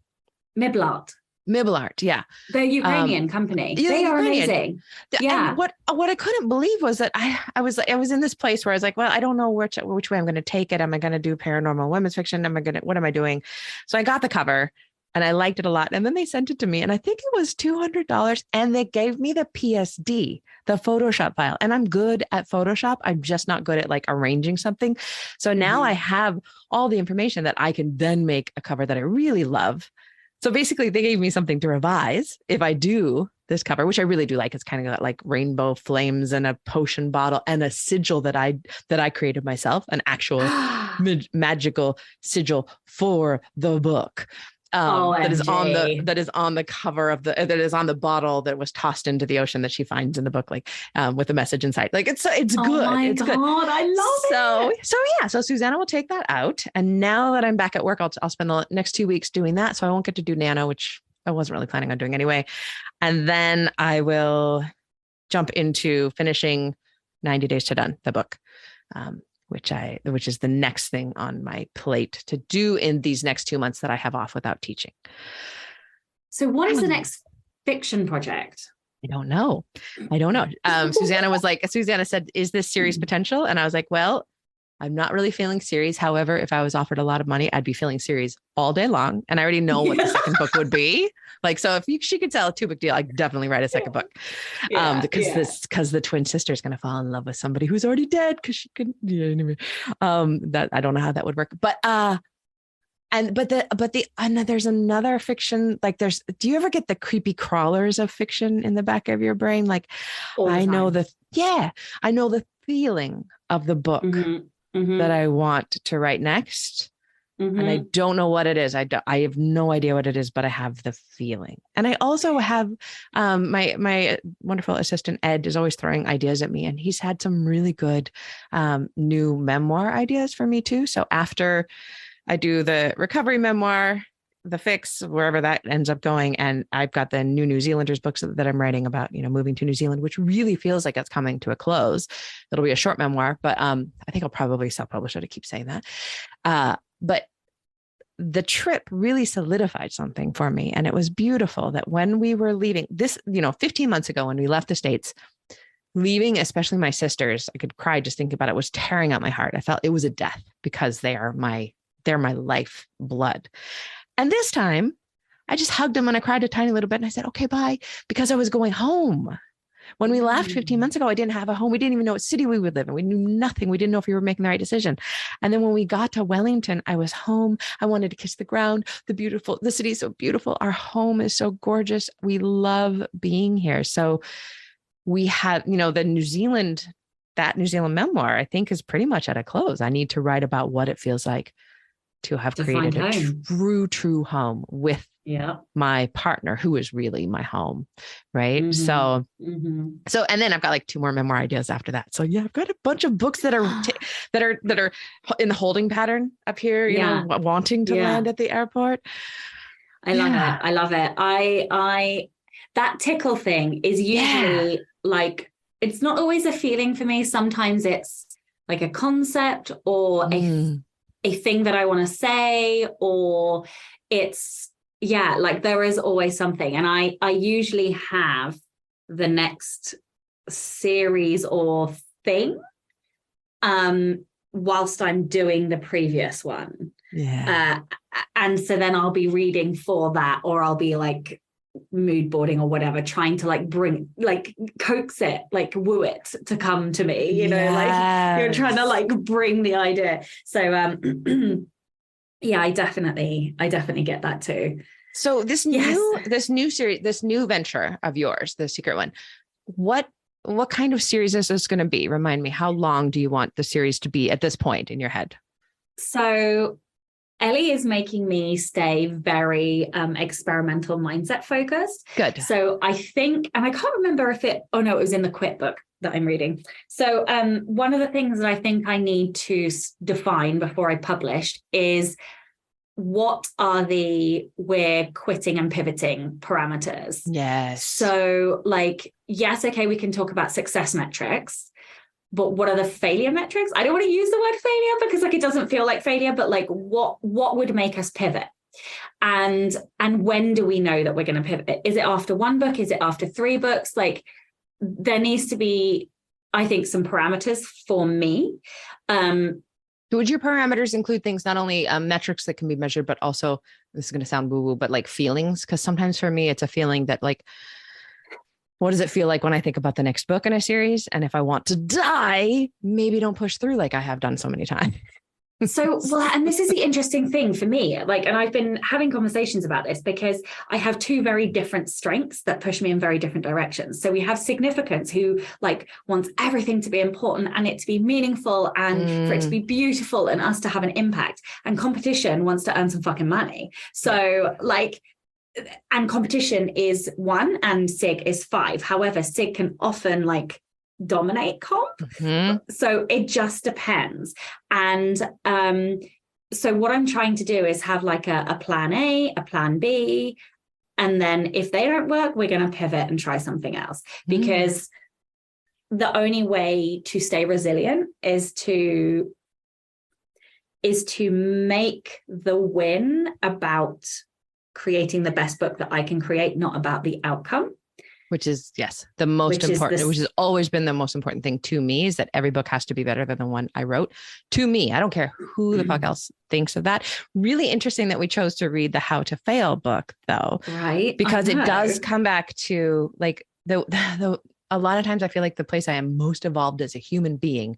Mibel Art. Mibel Art, yeah. They're a Ukrainian company. Yeah, they are amazing. Yeah. And what I couldn't believe was that I was in this place where I was like, well, I don't know which way I'm going to take it. Am I going to do paranormal women's fiction? What am I doing? So I got the cover and I liked it a lot. And then they sent it to me, and I think it was $200, and they gave me the PSD, the Photoshop file. And I'm good at Photoshop. I'm just not good at like arranging something. So now I have all the information that I can then make a cover that I really love. So basically, they gave me something to revise if I do this cover, which I really do like. It's kind of got like rainbow flames and a potion bottle and a sigil that I created myself, an actual magical sigil for the book. That is on the cover of that is on the bottle that was tossed into the ocean that she finds in the book, like with a message inside. Like it's good. Oh my God, I love it. So Susanna will take that out. And now that I'm back at work, I'll spend the next 2 weeks doing that. So I won't get to do Nano, which I wasn't really planning on doing anyway. And then I will jump into finishing 90 Days to Done, the book. Which is the next thing on my plate to do in these next 2 months that I have off without teaching. So what is the next fiction project? I don't know. Susanna said, is this series potential? And I was like, well, I'm not really feeling series. However, if I was offered a lot of money, I'd be feeling series all day long. And I already know what the second book would be. Like, so if she could sell a 2-book deal, I'd definitely write a second book. Because the twin sister is going to fall in love with somebody who's already dead because she couldn't. Yeah, anyway, that I don't know how that would work. But there's another fiction. Like do you ever get the creepy crawlers of fiction in the back of your brain? Like I know the feeling of the book. That I want to write next. And I don't know what it is. I have no idea what it is, but I have the feeling. And I also have my wonderful assistant, Ed, is always throwing ideas at me. And he's had some really good new memoir ideas for me too. So after I do the recovery memoir, the fix, wherever that ends up going. And I've got the New Zealanders books that I'm writing about, moving to New Zealand, which really feels like it's coming to a close. It'll be a short memoir, but I think I'll probably self-publish it. I keep saying that. But the trip really solidified something for me. And it was beautiful that when we were leaving this, 15 months ago, when we left the States, leaving, especially my sisters, I could cry just thinking about it, was tearing out my heart. I felt it was a death because they're my life blood. And this time I just hugged him and I cried a tiny little bit and I said, okay, bye. Because I was going home. When we left 15 months ago, I didn't have a home. We didn't even know what city we would live in. We knew nothing. We didn't know if we were making the right decision. And then when we got to Wellington, I was home. I wanted to kiss the ground. The city is so beautiful. Our home is so gorgeous. We love being here. So we have, that New Zealand memoir, I think is pretty much at a close. I need to write about what it feels like to have To created find a home. true home with my partner, who is really my home. Right. So, and then I've got like 2 more memoir ideas after that. So yeah, I've got a bunch of books that are in the holding pattern up here, you know, wanting to land at the airport. I love it. I love it. I that tickle thing is usually like, it's not always a feeling for me. Sometimes it's like a concept or a thing that I want to say, or it's, like there is always something. And I usually have the next series or thing whilst I'm doing the previous one. And so then I'll be reading for that, or I'll be like mood boarding or whatever, trying to like bring, like coax it, like woo it to come to me, you know, like you're trying to like bring the idea. So I definitely get that too. So this new series, this new venture of yours, the secret one, what kind of series is this going to be? Remind me, how long do you want the series to be at this point in your head? So Ellie is making me stay very experimental mindset focused. Good. So I think, and I can't remember if it was in the Quit book that I'm reading. So one of the things that I think I need to define before I publish is, what are the we're quitting and pivoting parameters? Yes. So like, yes, okay, we can talk about success metrics, but what are the failure metrics? I don't want to use the word failure because like it doesn't feel like failure, but like what would make us pivot? And when do we know that we're going to pivot? Is it after 1 book? Is it after 3 books? Like there needs to be, I think, some parameters for me. Would your parameters include things, not only metrics that can be measured, but also, this is going to sound woo-woo, but like feelings? Because sometimes for me, it's a feeling that like, what does it feel like when I think about the next book in a series? And if I want to die, maybe don't push through like I have done so many times. So, well, and this is the interesting thing for me, like, and I've been having conversations about this because I have 2 very different strengths that push me in very different directions. So we have significance, who like wants everything to be important and it to be meaningful and for it to be beautiful and us to have an impact. And competition wants to earn some fucking money. So like, and competition is 1 and SIG is 5. However, SIG can often like dominate comp. So it just depends. And so what I'm trying to do is have like a plan A, a plan B, and then if they don't work, we're going to pivot and try something else, because the only way to stay resilient is to make the win about creating the best book that I can create, not about the outcome. Which is, the most important, which has always been the most important thing to me, is that every book has to be better than the one I wrote. To me, I don't care who the fuck else thinks of that. Really interesting that we chose to read the How to Fail book, though. Right. Because it does come back to like a lot of times I feel like the place I am most evolved as a human being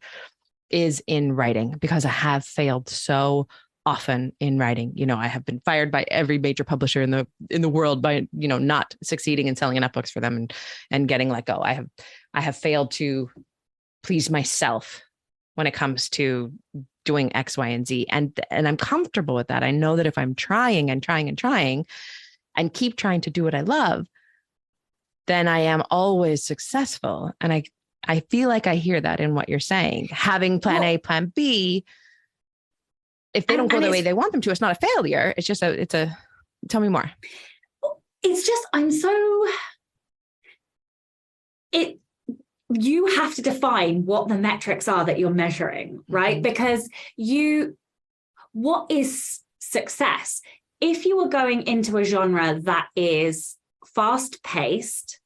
is in writing, because I have failed so often in writing. You know, I have been fired by every major publisher in the world by, you know, not succeeding and selling enough books for them and getting let go. I have failed to please myself when it comes to doing X, Y, and Z. And I'm comfortable with that. I know that if I'm trying and trying and trying and keep trying to do what I love, then I am always successful. And I feel like I hear that in what you're saying. Having plan A, plan B, if they don't go the way they want them to, it's not a failure. It's just tell me more. It's just, you have to define what the metrics are that you're measuring, right? Because what is success? If you are going into a genre that is fast paced,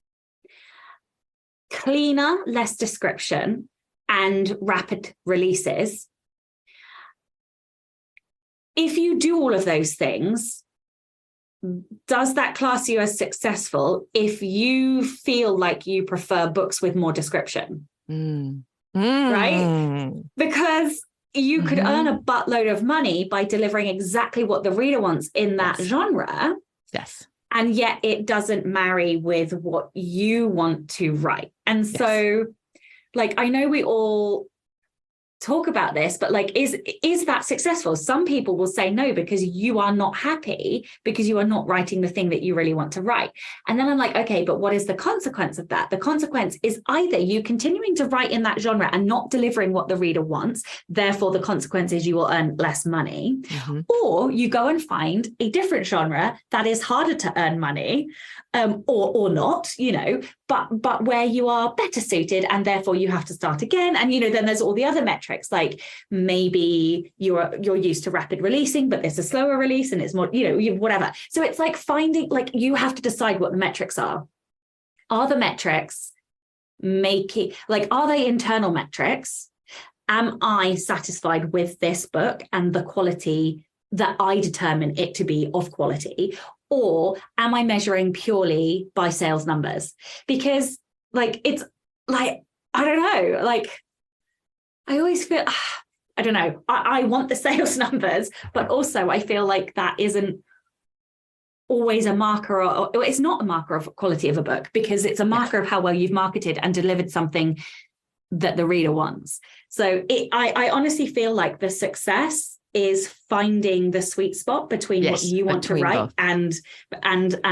cleaner, less description, and rapid releases, if you do all of those things, does that class you as successful if you feel like you prefer books with more description? Right? Because you could earn a buttload of money by delivering exactly what the reader wants in that genre. Yes. And yet it doesn't marry with what you want to write. And so, like, I know we all talk about this, but like, is that successful? Some people will say no, because you are not happy, because you are not writing the thing that you really want to write. And then I'm like, okay, but what is the consequence of that? The consequence is either you continuing to write in that genre and not delivering what the reader wants, therefore the consequence is you will earn less money, or you go and find a different genre that is harder to earn money, or not, you know, but where you are better suited, and therefore you have to start again. And, you know, then there's all the other metrics, like maybe you're used to rapid releasing, but there's a slower release and it's more, you know, whatever. So it's like finding, like, you have to decide what the metrics are. Are the metrics making, like, are they internal metrics? Am I satisfied with this book and the quality that I determine it to be of quality? Or am I measuring purely by sales numbers? Because, like, it's like, I don't know, like, I always feel, I don't know, I want the sales numbers, but also I feel like that isn't always a marker, or it's not a marker of quality of a book, because it's a marker of how well you've marketed and delivered something that the reader wants. So I honestly feel like the success is finding the sweet spot between what you want to write and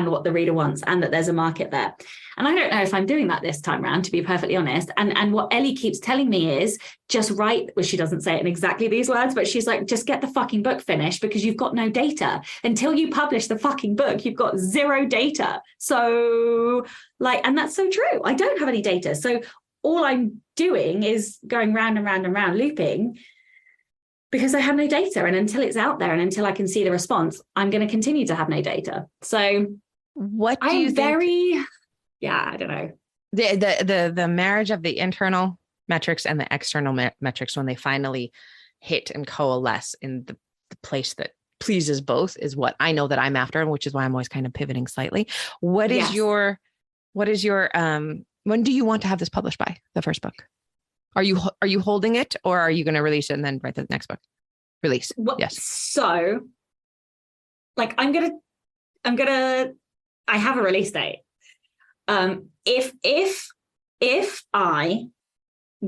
what the reader wants, and that there's a market there. And I don't know if I'm doing that this time around, to be perfectly honest. And what Ellie keeps telling me is just write, well, she doesn't say it in exactly these words, but she's like, just get the fucking book finished, because you've got no data. Until you publish the fucking book, you've got zero data. So, like, and that's so true. I don't have any data. So all I'm doing is going round and round and round, looping, because I have no data. And until it's out there and until I can see the response, I'm going to continue to have no data. So what do you think? I don't know. The marriage of the internal metrics and the external metrics, when they finally hit and coalesce in the place that pleases both, is what I know that I'm after, which is why I'm always kind of pivoting slightly. What is your, when do you want to have this published by, the first book? Are you holding it, or are you going to release it and then write the next book? Release. Yes. So, like, I have a release date. If I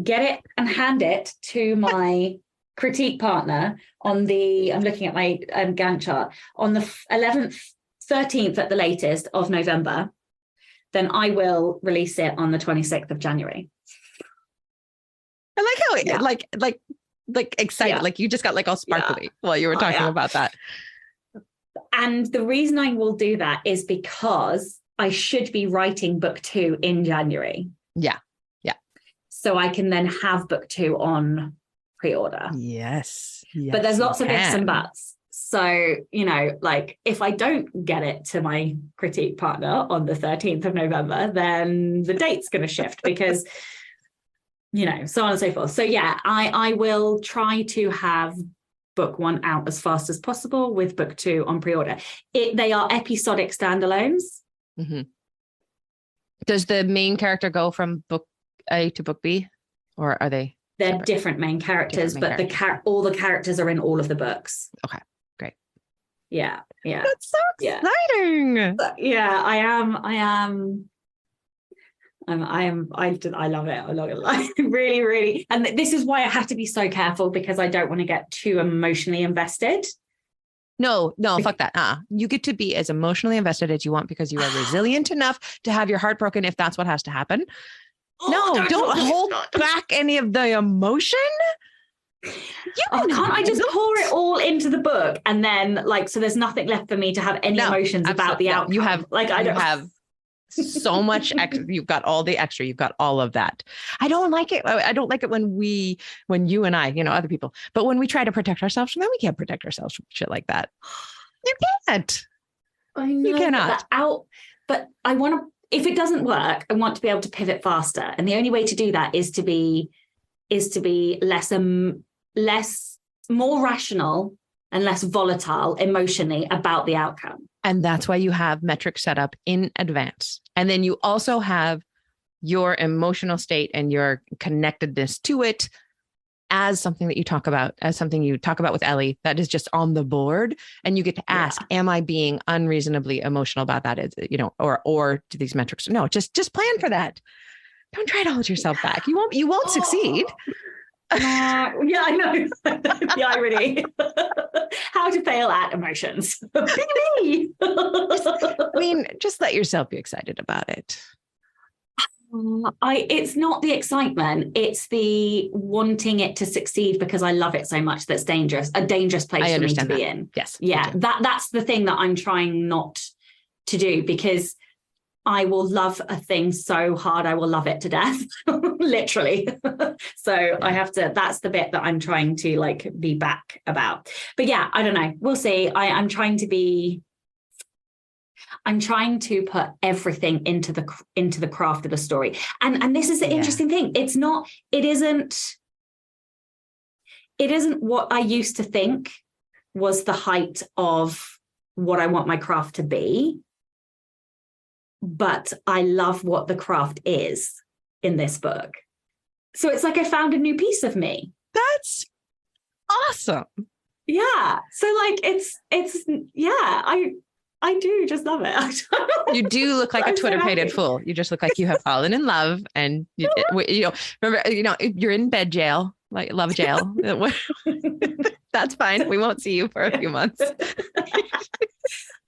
get it and hand it to my critique partner I'm looking at my Gantt chart, on the 11th, 13th at the latest of November, then I will release it on the 26th of January. I like how like excited, like you just got like all sparkly while you were talking about that. And the reason I will do that is because I should be writing book 2 in January. Yeah. So I can then have book 2 on pre-order. Yes. But there's lots of ifs and buts. So, you know, like, if I don't get it to my critique partner on the 13th of November, then the date's going to shift, because you know, so on and so forth. So yeah, I will try to have book 1 out as fast as possible, with book 2 on pre-order. They are episodic standalones. Mm-hmm. Does the main character go from book A to book B, or are they? They're different main characters, but all the characters are in all of the books. Okay, great. Yeah. That's so exciting. Yeah, I am. I love it. I love it. Like, really, really. And this is why I have to be so careful, because I don't want to get too emotionally invested. No, fuck that. You get to be as emotionally invested as you want, because you are resilient enough to have your heart broken if that's what has to happen. Don't hold back any of the emotion. Can't I just pour it all into the book, and then, like, so there's nothing left for me to have any emotions about the outcome? You have, like, I don't have so much extra. You've got all the extra. You've got all of that. I don't like it. I don't like it when you and I, you know, other people, but when we try to protect ourselves from that, we can't protect ourselves from shit like that. You can't. I know, you cannot. But I want to, if it doesn't work, I want to be able to pivot faster. And the only way to do that is to be more rational and less volatile emotionally about the outcome. And that's why you have metrics set up in advance. And then you also have your emotional state and your connectedness to it as something that you talk about, with Ellie, that is just on the board. And you get to ask, am I being unreasonably emotional about that? Is, you know, or do these metrics? No, just plan for that. Don't try to hold yourself back. You won't succeed. Yeah, I know. The irony. How to fail at emotions. Me. I mean, just let yourself be excited about it. It's not the excitement, it's the wanting it to succeed because I love it so much. That's dangerous, a dangerous place for me to be in. Yes. Yeah. That's the thing that I'm trying not to do, because I will love a thing so hard. I will love it to death, literally. So yeah. I have to, that's the bit that I'm trying to like be back about. But yeah, I don't know. We'll see. I'm trying to put everything into the craft of the story. And this is the interesting thing. It isn't what I used to think was the height of what I want my craft to be. But I love what the craft is in this book. So it's like I found a new piece of me. That's awesome. Yeah. So like I do just love it. You do look like a Twitter-pated fool. You just look like you have fallen in love, and remember, you're in bed jail, like love jail. That's fine. We won't see you for a few months.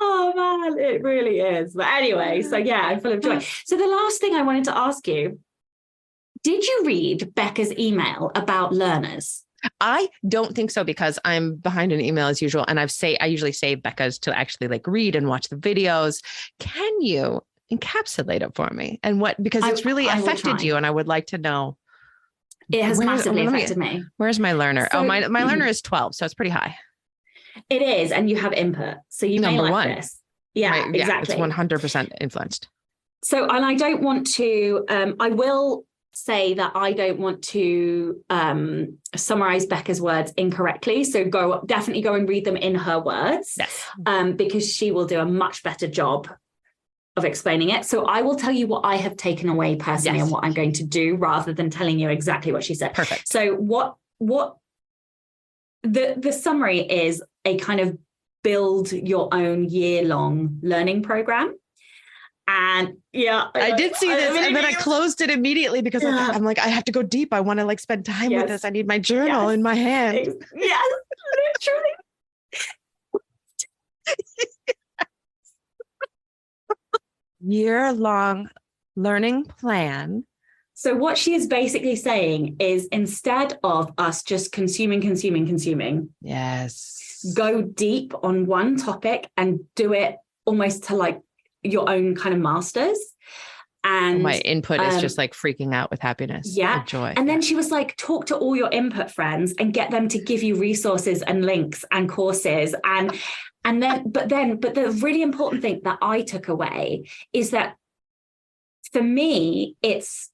Oh man, it really is. But anyway, so yeah, I'm full of joy. So the last thing I wanted to ask you, did you read Becca's email about learners? I don't think so, because I'm behind an email as usual. And I usually save Becca's to actually like read and watch the videos. Can you encapsulate it for me? And because it's really affected you, and I would like to know. It has massively affected me. Where's my learner? So, my learner is 12, so it's pretty high. It is, and you have input. So you may like this. Yeah, exactly. It's 100% influenced. So, and I don't want to, I will say that I don't want to summarize Becca's words incorrectly. So definitely go and read them in her words, yes. Because she will do a much better job of explaining it. So I will tell you what I have taken away personally, and what I'm going to do, rather than telling you exactly what she said. Perfect. So what the summary is a kind of build your own year-long learning program. And I did see this, and then I closed it immediately because I'm like, I have to go deep. I want to like spend time with this. I need my journal in my hand. Yes, literally. Year-long learning plan. So what she is basically saying is, instead of us just consuming, yes, go deep on one topic and do it almost to like your own kind of masters. And my input is just like freaking out with happiness and joy. And then she was like, talk to all your input friends and get them to give you resources and links and courses. But the really important thing that I took away is that for me, it's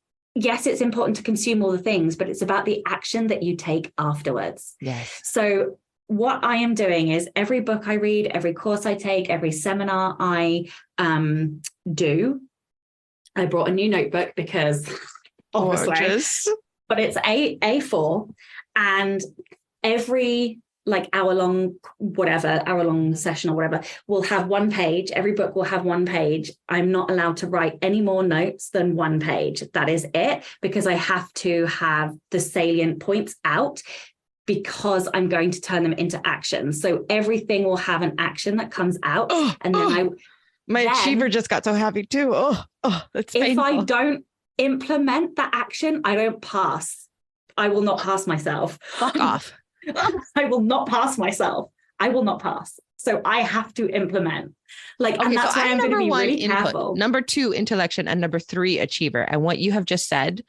important to consume all the things, but it's about the action that you take afterwards. Yes. So what I am doing is, every book I read, every course I take, every seminar I do, I brought a new notebook because obviously, but it's A4, and every like hour long session or whatever will have one page. Every book will have one page. I'm not allowed to write any more notes than one page. That is it, because I have to have the salient points out, because I'm going to turn them into action. So everything will have an action that comes out. My achiever just got so happy too. That's painful. If I don't implement that action, I don't pass. I will not pass myself. Fuck off. I will not pass myself. I will not pass. So I have to implement. And that's why I'm going to be really careful. Number 2, intellection, and number 3, achiever. And what you have just said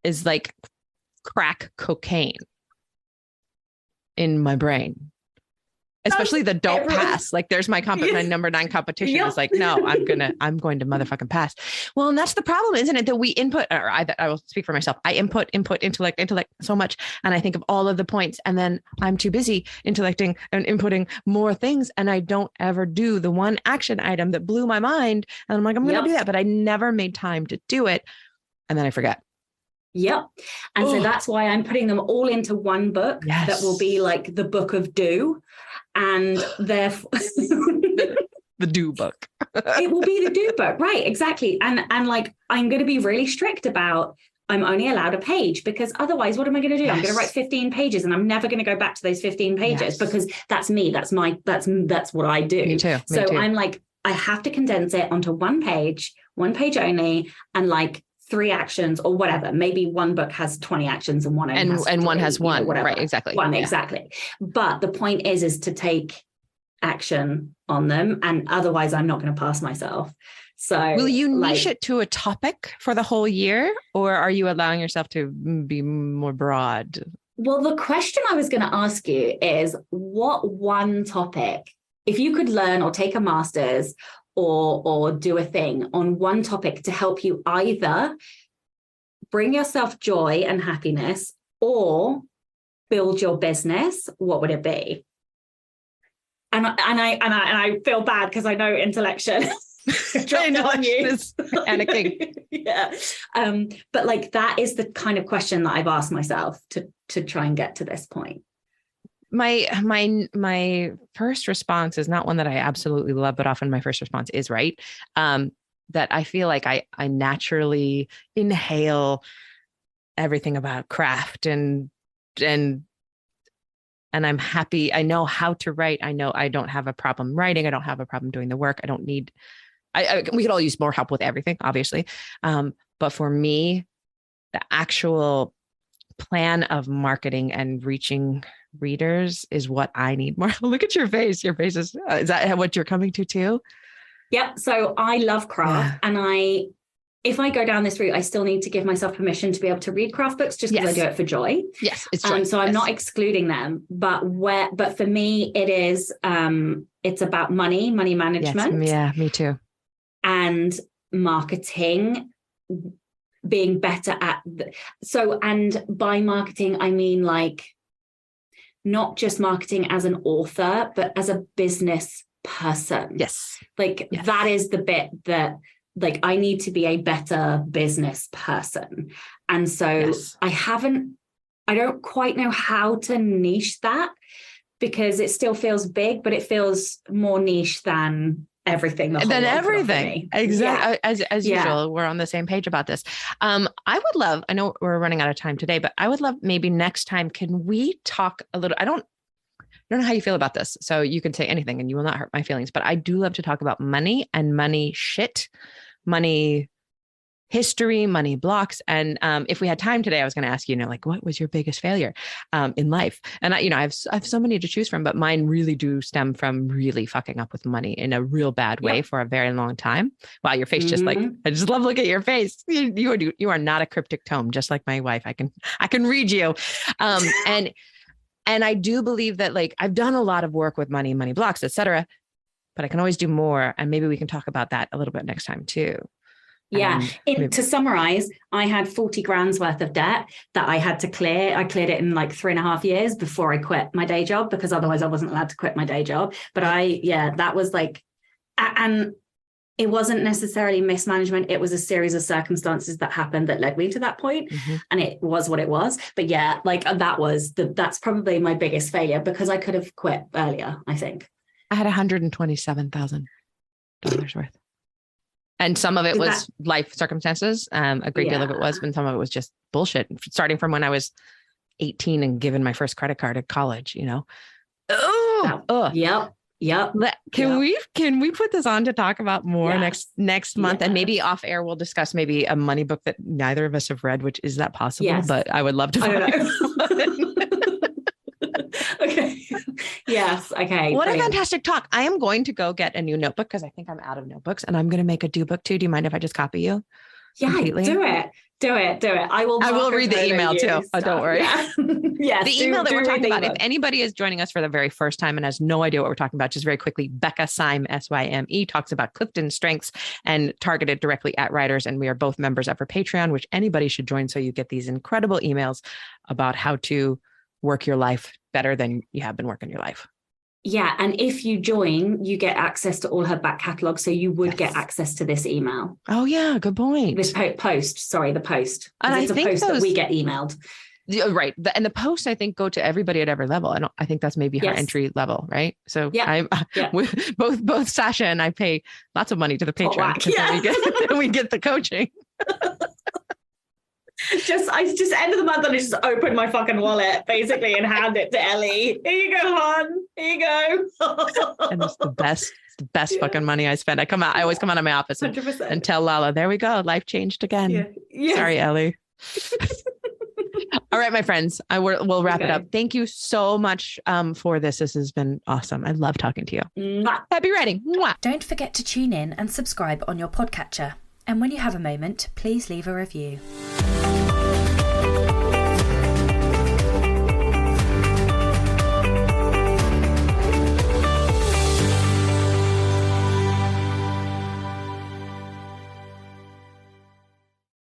is like crack cocaine in my brain, especially the don't pass. Like there's my number 9 competition is like, no, I'm going to motherfucking pass. Well, and that's the problem, isn't it? That we input, or I will speak for myself. I input, intellect so much. And I think of all of the points, and then I'm too busy intellecting and inputting more things. And I don't ever do the one action item that blew my mind. And I'm like, I'm going to do that, but I never made time to do it. And then I forget. Yep. And so that's why I'm putting them all into one book that will be like the book of do. And therefore the do book. It will be the do book. Right. Exactly. And like, I'm going to be really strict about, I'm only allowed a page, because otherwise, what am I going to do? Yes. I'm going to write 15 pages and I'm never going to go back to those 15 pages because that's me. That's what I do. Me too. Me too. I'm like, I have to condense it onto one page only, and like 3 actions or whatever. Maybe one book has 20 actions and one only has 3, one has 1, whatever. right? Exactly. One, exactly. But the point is to take action on them, and otherwise I'm not going to pass myself. So will you niche it to a topic for the whole year, or are you allowing yourself to be more broad? Well, the question I was going to ask you is, what one topic, if you could learn or take a master's or do a thing on one topic to help you either bring yourself joy and happiness or build your business, what would it be? And I feel bad because I know intellection. Intellection is panicking. Yeah. But like, that is the kind of question that I've asked myself to try and get to this point. My first response is not one that I absolutely love, but often my first response is right. That I feel like I naturally inhale everything about craft and I'm happy. I know how to write. I know I don't have a problem writing. I don't have a problem doing the work. I don't need, we could all use more help with everything, obviously. But for me, the actual plan of marketing and reaching readers is what I need more. Look at your face. Your face is that what you're coming to too? Yep. So I love craft, and if I go down this route, I still need to give myself permission to be able to read craft books just because I do it for joy. Yes, it's joy. So I'm not excluding them, but for me, it is, it's about money management. Yes, yeah, me too. And marketing, being better at. And by marketing, I mean like not just marketing as an author, but as a business person. Yes. That is the bit that, like, I need to be a better business person. And so I don't quite know how to niche that, because it still feels big, but it feels more niche than everything. Exactly. Yeah. As usual, we're on the same page about this. I would love, I know we're running out of time today, but I would love maybe next time, can we talk a little, I don't know how you feel about this, so you can say anything and you will not hurt my feelings, but I do love to talk about money and money shit, money history, money blocks. And if we had time today, I was going to ask you, like, what was your biggest failure in life? And I have so many to choose from, but mine really do stem from really fucking up with money in a real bad way for a very long time. Wow, your face just like, I just love looking at your face. You are not a cryptic tome, just like my wife. I can read you. And I do believe that, like, I've done a lot of work with money blocks, et cetera, but I can always do more. And maybe we can talk about that a little bit next time too. Yeah. To summarize, I had 40 grand's worth of debt that I had to clear. I cleared it in like 3.5 years before I quit my day job, because otherwise I wasn't allowed to quit my day job. But that was like, and it wasn't necessarily mismanagement. It was a series of circumstances that happened that led me to that point. And it was what it was. But yeah, like that's probably my biggest failure, because I could have quit earlier, I think. I had $127,000 worth. And some of it was life circumstances. A great deal of it was, and some of it was just bullshit. Starting from when I was 18 and given my first credit card at college, Yep. Can we put this on to talk about more next month? And maybe off air, we'll discuss maybe a money book that neither of us have read, which is that possible? Yes. But I would love to find Okay. Yes. Okay. What a fantastic talk. I am going to go get a new notebook because I think I'm out of notebooks, and I'm going to make a do book too. Do you mind if I just copy you? Yeah, completely? Do it. I will read the email too. Oh, don't worry. Yeah. Yes, the email that we're talking about, if anybody is joining us for the very first time and has no idea what we're talking about, just very quickly, Becca Syme, Syme, talks about Clifton strengths and targeted directly at writers. And we are both members of her Patreon, which anybody should join, so you get these incredible emails about how to work your life better than you have been working your life. Yeah. And if you join, you get access to all her back catalogue. So you would get access to this email. Oh, yeah. Good point. This post. Sorry, the post. And it's a post that we get emailed. Right. And the posts, I think, go to everybody at every level. I think that's maybe her entry level. Right. So both Sasha and I pay lots of money to the Patreon. Then we get the coaching. I just end of the month and I just open my fucking wallet basically and hand it to Ellie. Here you go, hon. Here you go. And it's the best fucking money I spend. I always come out of my office and tell Lala, there we go. Life changed again. Yeah. Sorry, Ellie. All right, my friends, we'll wrap it up. Thank you so much for this. This has been awesome. I love talking to you. Mwah. Happy writing. Mwah. Don't forget to tune in and subscribe on your podcatcher. And when you have a moment, please leave a review.